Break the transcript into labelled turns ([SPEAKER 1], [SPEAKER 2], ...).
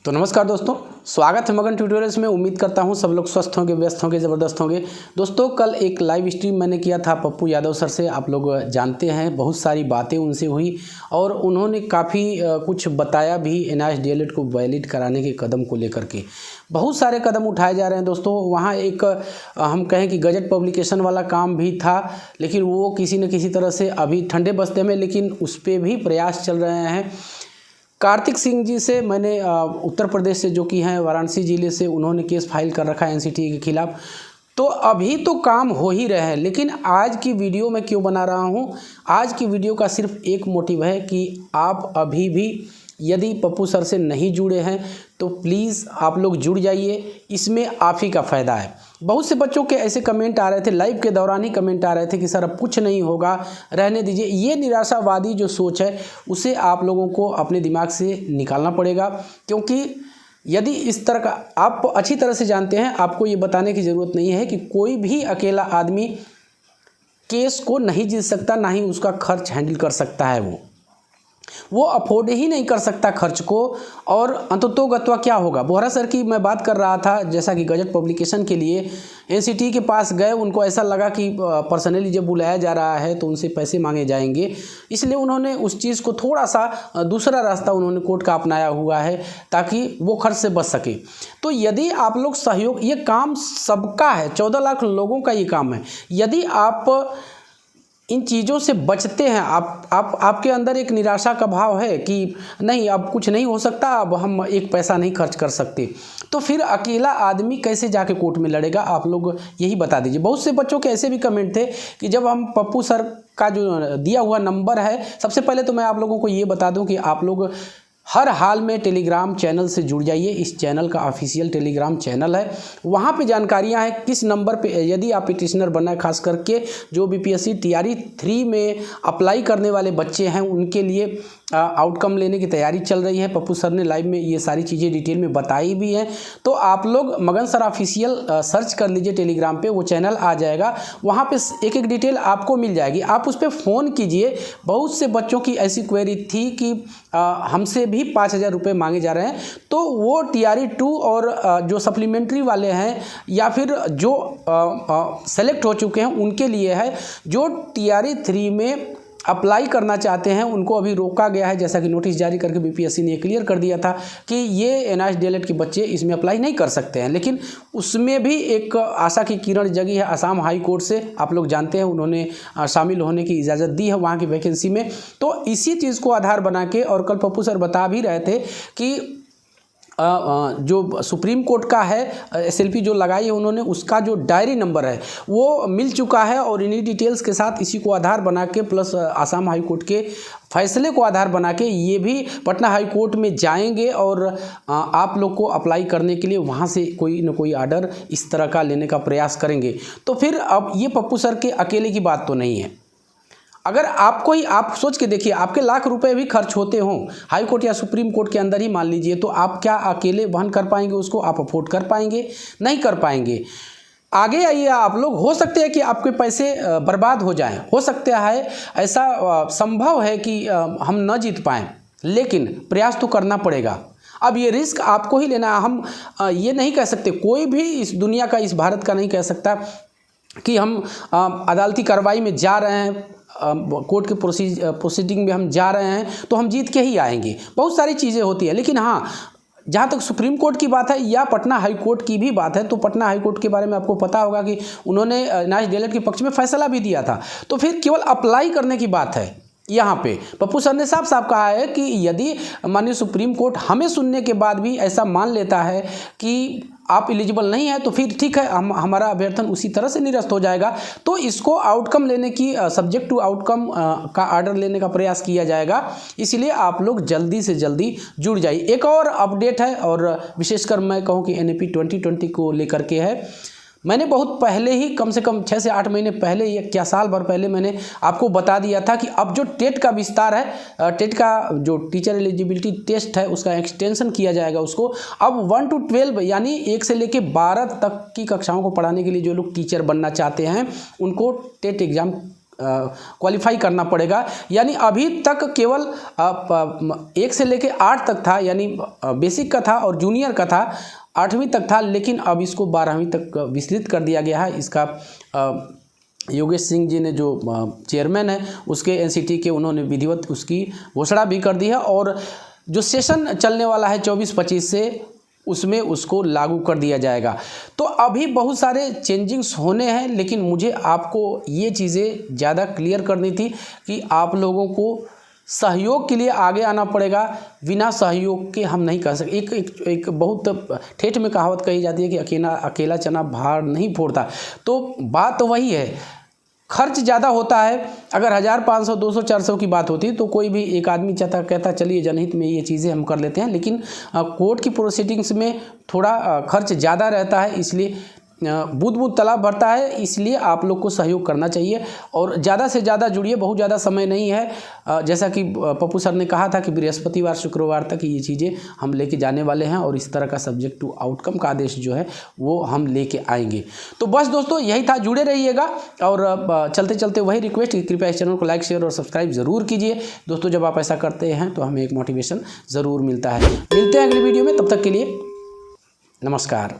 [SPEAKER 1] तो नमस्कार दोस्तों, स्वागत है मगन ट्यूटोरियल्स में। उम्मीद करता हूं सब लोग स्वस्थ होंगे, व्यस्त होंगे, ज़बरदस्त होंगे। दोस्तों, कल एक लाइव स्ट्रीम मैंने किया था पप्पू यादव सर से। आप लोग जानते हैं, बहुत सारी बातें उनसे हुई और उन्होंने काफ़ी कुछ बताया भी एनआईएस डीएलएड को वैलिड कराने के कदम को लेकर के। बहुत सारे कदम उठाए जा रहे हैं दोस्तों। वहाँ एक हम कहें कि गजट पब्लिकेशन वाला काम भी था, लेकिन वो किसी न किसी तरह से अभी ठंडे बस्ते में, लेकिन उस पर भी प्रयास चल रहे हैं। कार्तिक सिंह जी से मैंने उत्तर प्रदेश से, जो कि हैं वाराणसी ज़िले से, उन्होंने केस फाइल कर रखा है एनसीटी के खिलाफ। तो अभी तो काम हो ही रहे हैं, लेकिन आज की वीडियो मैं क्यों बना रहा हूं? आज की वीडियो का सिर्फ एक मोटिव है कि आप अभी भी यदि पप्पू सर से नहीं जुड़े हैं तो प्लीज़ आप लोग जुड़ जाइए, इसमें आप ही का फ़ायदा है। बहुत से बच्चों के ऐसे कमेंट आ रहे थे, लाइव के दौरान ही कमेंट आ रहे थे कि सर अब कुछ नहीं होगा, रहने दीजिए। ये निराशावादी जो सोच है उसे आप लोगों को अपने दिमाग से निकालना पड़ेगा, क्योंकि यदि इस तरह का आप अच्छी तरह से जानते हैं, आपको ये बताने की ज़रूरत नहीं है कि कोई भी अकेला आदमी केस को नहीं जीत सकता, ना ही उसका खर्च हैंडल कर सकता है। वो अफोर्ड ही नहीं कर सकता खर्च को। और अंततोगत्वा क्या होगा? बोहरा सर की मैं बात कर रहा था, जैसा कि गजट पब्लिकेशन के लिए एनसीटी के पास गए, उनको ऐसा लगा कि पर्सनली जब बुलाया जा रहा है तो उनसे पैसे मांगे जाएंगे, इसलिए उन्होंने उस चीज़ को थोड़ा सा दूसरा रास्ता उन्होंने कोर्ट का अपनाया हुआ है ताकि वो खर्च से बच सके। तो यदि आप लोग सहयोग, ये काम सबका है, 14 लाख लोगों का ये काम है। यदि आप इन चीज़ों से बचते हैं, आपके अंदर एक निराशा का भाव है कि नहीं अब कुछ नहीं हो सकता, अब हम एक पैसा नहीं खर्च कर सकते, तो फिर अकेला आदमी कैसे जाके कोर्ट में लड़ेगा? आप लोग यही बता दीजिए। बहुत से बच्चों के ऐसे भी कमेंट थे कि जब हम पप्पू सर का जो दिया हुआ नंबर है, सबसे पहले तो मैं आप लोगों को ये बता दूं कि आप लोग हर हाल में टेलीग्राम चैनल से जुड़ जाइए। इस चैनल का ऑफिशियल टेलीग्राम चैनल है, वहाँ पे जानकारियाँ हैं किस नंबर पे यदि आप पिटिशनर बनना है, खास करके जो बीपीएससी टीआरई 3 में अप्लाई करने वाले बच्चे हैं, उनके लिए आउटकम लेने की तैयारी चल रही है। पप्पू सर ने लाइव में ये सारी चीज़ें डिटेल में बताई भी हैं। तो आप लोग मगन सर ऑफिशियल सर्च कर लीजिए टेलीग्राम पे, वो चैनल आ जाएगा, वहाँ पे एक एक डिटेल आपको मिल जाएगी। आप उस पर फ़ोन कीजिए। बहुत से बच्चों की ऐसी क्वेरी थी कि हमसे भी 5,000 रुपये मांगे जा रहे हैं, तो वो टीआरई 2 और जो सप्लीमेंट्री वाले हैं या फिर जो सेलेक्ट हो चुके हैं उनके लिए है। जो टीआरई 3 में अप्लाई करना चाहते हैं उनको अभी रोका गया है, जैसा कि नोटिस जारी करके बीपीएससी ने क्लियर कर दिया था कि ये एनआईएस डीएलएड के बच्चे इसमें अप्लाई नहीं कर सकते हैं। लेकिन उसमें भी एक आशा की किरण जगी है। असम हाई कोर्ट से आप लोग जानते हैं, उन्होंने शामिल होने की इजाज़त दी है वहाँ की वैकेंसी में। तो इसी चीज़ को आधार बना के, और कल पप्पू सर बता भी रहे थे कि जो सुप्रीम कोर्ट का है एसएलपी जो लगाई है उन्होंने, उसका जो डायरी नंबर है वो मिल चुका है, और इन्हीं डिटेल्स के साथ इसी को आधार बना के प्लस असम हाई कोर्ट के फैसले को आधार बना के ये भी पटना हाई कोर्ट में जाएंगे और आप लोग को अप्लाई करने के लिए वहाँ से कोई न कोई आर्डर इस तरह का लेने का प्रयास करेंगे। तो फिर अब ये पप्पू सर के अकेले की बात तो नहीं है। अगर आपको ही, आप सोच के देखिए, आपके लाख रुपए भी खर्च होते हों हाई कोर्ट या सुप्रीम कोर्ट के अंदर ही मान लीजिए, तो आप क्या अकेले वहन कर पाएंगे उसको? आप अफोर्ड कर पाएंगे? नहीं कर पाएंगे। आगे आइए आप लोग, हो सकते हैं कि आपके पैसे बर्बाद हो जाएं, हो सकता है ऐसा संभव है कि हम न जीत पाएँ, लेकिन प्रयास तो करना पड़ेगा। अब ये रिस्क आपको ही लेना है। हम ये नहीं कह सकते, कोई भी इस दुनिया का, इस भारत का नहीं कह सकता कि हम अदालती कार्रवाई में जा रहे हैं, कोर्ट के प्रोसीडिंग में हम जा रहे हैं तो हम जीत के ही आएंगे। बहुत सारी चीज़ें होती हैं, लेकिन हाँ, जहाँ तक सुप्रीम कोर्ट की बात है या पटना हाई कोर्ट की भी बात है, तो पटना हाई कोर्ट के बारे में आपको पता होगा कि उन्होंने एनआईएस डीएलएड के पक्ष में फैसला भी दिया था। तो फिर केवल अप्लाई करने की बात है। यहाँ पे पप्पू सर ने साफ साफ कहा है कि यदि माननीय सुप्रीम कोर्ट हमें सुनने के बाद भी ऐसा मान लेता है कि आप एलिजिबल नहीं है, तो फिर ठीक है, हमारा अभ्यर्थन उसी तरह से निरस्त हो जाएगा। तो इसको आउटकम लेने की, सब्जेक्ट टू आउटकम का आर्डर लेने का प्रयास किया जाएगा। इसलिए आप लोग जल्दी से जल्दी जुड़ जाइए। एक और अपडेट है, और विशेषकर मैं कहूँ कि एनईपी 2020 को लेकर के है। मैंने बहुत पहले ही, कम से कम 6 से 8 महीने पहले, या क्या साल भर पहले, मैंने आपको बता दिया था कि अब जो टेट का विस्तार है, टेट का जो टीचर एलिजिबिलिटी टेस्ट है उसका एक्सटेंशन किया जाएगा। उसको अब 1 to 12 यानी 1 से लेकर 12 तक की कक्षाओं को पढ़ाने के लिए जो लोग टीचर बनना चाहते हैं उनको टेट एग्ज़ाम क्वालिफाई करना पड़ेगा। यानी अभी तक केवल 1 से लेकर 8 तक था, यानी बेसिक का था और जूनियर का था 8वीं तक था, लेकिन अब इसको 12वीं तक विस्तृत कर दिया गया है। इसका योगेश सिंह जी ने जो चेयरमैन है उसके एनसीटी के, उन्होंने विधिवत उसकी घोषणा भी कर दी है और जो सेशन चलने वाला है 24-25 से, उसमें उसको लागू कर दिया जाएगा। तो अभी बहुत सारे चेंजिंग्स होने हैं, लेकिन मुझे आपको ये चीज़ें ज़्यादा क्लियर करनी थी कि आप लोगों को सहयोग के लिए आगे आना पड़ेगा। बिना सहयोग के हम नहीं कर सकते। एक बहुत ठेठ में कहावत कही जाती है कि अकेला चना भार नहीं फोड़ता। तो बात वही है, खर्च ज़्यादा होता है। अगर 1000, 500, 200, 400 की बात होती तो कोई भी एक आदमी कहता चलिए जनहित में ये चीज़ें हम कर लेते हैं, लेकिन कोर्ट की प्रोसीडिंग्स में थोड़ा खर्च ज़्यादा रहता है, इसलिए बूंद बूंद तालाब भरता है। इसलिए आप लोग को सहयोग करना चाहिए और ज़्यादा से ज़्यादा जुड़िए। बहुत ज़्यादा समय नहीं है। जैसा कि पप्पू सर ने कहा था कि बृहस्पतिवार शुक्रवार तक ये चीज़ें हम लेके जाने वाले हैं और इस तरह का सब्जेक्ट टू आउटकम का आदेश जो है वो हम लेके आएंगे। तो बस दोस्तों यही था, जुड़े रहिएगा। और चलते चलते वही रिक्वेस्ट कि कृपया इस चैनल को लाइक, शेयर और सब्सक्राइब ज़रूर कीजिए दोस्तों। जब आप ऐसा करते हैं तो हमें एक मोटिवेशन ज़रूर मिलता है। मिलते हैं अगली वीडियो में, तब तक के लिए नमस्कार।